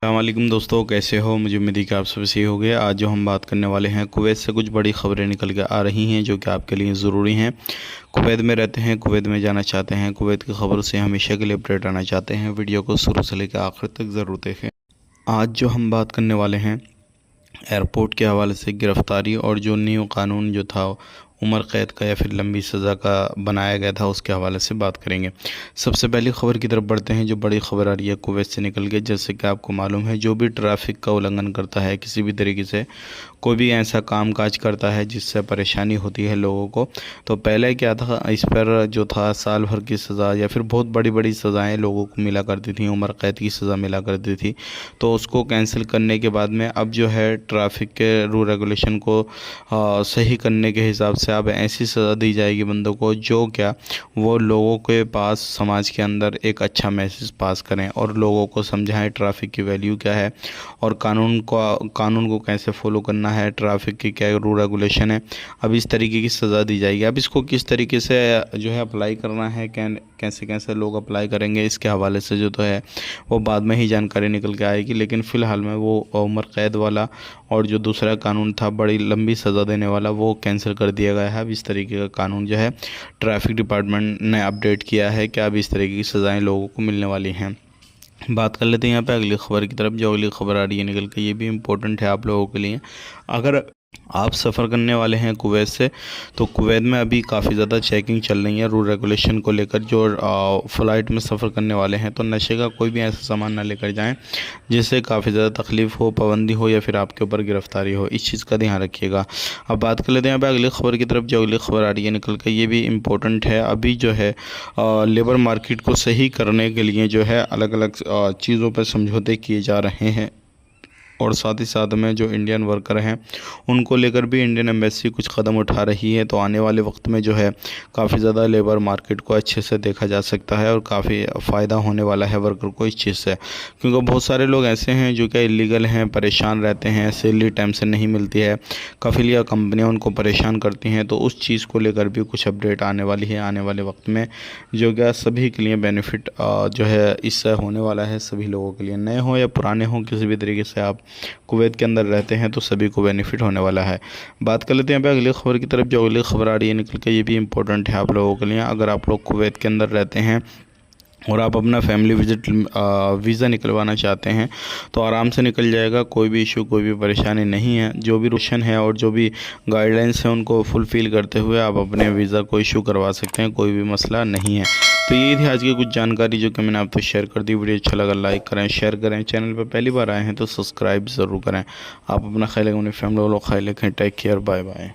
अस्सलामुअलैकुम दोस्तों, कैसे हो। मुझे उम्मीद है कि आप सब सही हो गए। आज जो हम बात करने वाले हैं, कुवैत से कुछ बड़ी खबरें निकल के आ रही हैं जो कि आपके लिए ज़रूरी हैं। कुवैत में रहते हैं, कुवैत में जाना चाहते हैं, कुवैत की खबरों से हमेशा के लिए अपडेट आना चाहते हैं, वीडियो को शुरू से लेकर आखिर तक ज़रूर देखें। आज जो हम बात करने वाले हैं, एयरपोर्ट के हवाले से गिरफ़्तारी और जो न्यू कानून जो था उम्र कैद का या फिर लंबी सज़ा का बनाया गया था, उसके हवाले से बात करेंगे। सबसे पहली खबर की तरफ बढ़ते हैं। जो बड़ी खबर आ रही है कुवैत से निकल के, जैसे कि आपको मालूम है, जो भी ट्रैफिक का उल्लंघन करता है किसी भी तरीके से, कोई भी ऐसा काम काज करता है जिससे परेशानी होती है लोगों को, तो पहले क्या था, इस पर जो था साल भर की सज़ा या फिर बहुत बड़ी बड़ी सज़ाएँ लोगों को मिला करती थी, उम्र कैद की सज़ा मिला करती थी। तो उसको कैंसिल करने के बाद में अब जो है ट्रैफिक के रूल रेगुलेशन को सही करने के हिसाब से अब ऐसी सज़ा दी जाएगी बंदों को जो क्या वो लोगों के पास समाज के अंदर एक अच्छा मैसेज पास करें और लोगों को समझाएं ट्रैफिक की वैल्यू क्या है और कानून को कैसे फॉलो करना है, ट्रैफिक की क्या रूल रेगुलेशन है। अब इस तरीके की सज़ा दी जाएगी। अब इसको किस तरीके से जो है अप्लाई करना है, कैसे कैसे लोग अप्लाई करेंगे, इसके हवाले से जो तो है वो बाद में ही जानकारी निकल के आएगी। लेकिन फ़िलहाल में वो उम्र कैद वाला और जो दूसरा कानून था बड़ी लंबी सज़ा देने वाला, वो कैंसिल कर दिया गया है। अब इस तरीके का कानून जो है ट्रैफिक डिपार्टमेंट ने अपडेट किया है कि अब इस तरीके की सज़ाएं लोगों को मिलने वाली हैं। बात कर लेते हैं यहाँ पे अगली खबर की तरफ। जो अगली खबर आ रही है निकल के, ये भी इम्पोर्टेंट है आप लोगों के लिए। अगर आप सफ़र करने वाले हैं कुवैत से, तो कुवैत में अभी काफ़ी ज़्यादा चेकिंग चल रही है रूल रेगुलेशन को लेकर। जो फ़्लाइट में सफ़र करने वाले हैं तो नशे का कोई भी ऐसा सामान ना लेकर जाएं जिससे काफ़ी ज़्यादा तकलीफ़ हो, पाबंदी हो या फिर आपके ऊपर गिरफ़्तारी हो। इस चीज़ का ध्यान रखिएगा। अब बात कर लेते हैं यहाँ पे अगली खबर की तरफ। जो अगली खबर आ रही है निकल कर, ये भी इम्पोर्टेंट है। अभी जो है लेबर मार्केट को सही करने के लिए जो है अलग अलग चीज़ों पर समझौते किए जा रहे हैं और साथ ही साथ में जो इंडियन वर्कर हैं उनको लेकर भी इंडियन एम्बेसी कुछ कदम उठा रही है। तो आने वाले वक्त में जो है काफ़ी ज़्यादा लेबर मार्केट को अच्छे से देखा जा सकता है और काफ़ी फ़ायदा होने वाला है वर्कर को इस चीज़ से, क्योंकि बहुत सारे लोग ऐसे हैं जो कि इलीगल हैं, परेशान रहते हैं, सैलरी टाइम से नहीं मिलती है, काफ़िलिया कंपनियाँ उनको परेशान करती हैं। तो उस चीज़ को लेकर भी कुछ अपडेट आने वाली है आने वाले वक्त में, जो क्या सभी के लिए बेनिफिट जो है इससे होने वाला है। सभी लोगों के लिए, नए हों या पुराने हों, किसी भी तरीके से आप कुवैत के अंदर रहते हैं तो सभी को बेनिफिट होने वाला है। बात कर लेते हैं यहाँ पे अगली खबर की तरफ। जो अगली खबर आ रही है निकल के, ये भी इम्पोर्टेंट है आप लोगों के लिए। अगर आप लोग कुवैत के अंदर रहते हैं और आप अपना फैमिली विजिट वीज़ा निकलवाना चाहते हैं तो आराम से निकल जाएगा। कोई भी इशू, कोई भी परेशानी नहीं है। जो भी रूशन है और जो भी गाइडलाइंस हैं उनको फुलफ़िल करते हुए आप अपने वीज़ा को इशू करवा सकते हैं, कोई भी मसला नहीं है। तो ये थी आज की कुछ जानकारी जो कि मैंने आपसे शेयर कर दी। वीडियो अच्छा लगा लाइक करें, शेयर करें। चैनल पर पहली बार आए हैं तो सब्सक्राइब ज़रूर करें। आप अपना ख्याल रखें, अपनी फैमिली वालों का ख्याल रखें। Take care, bye bye.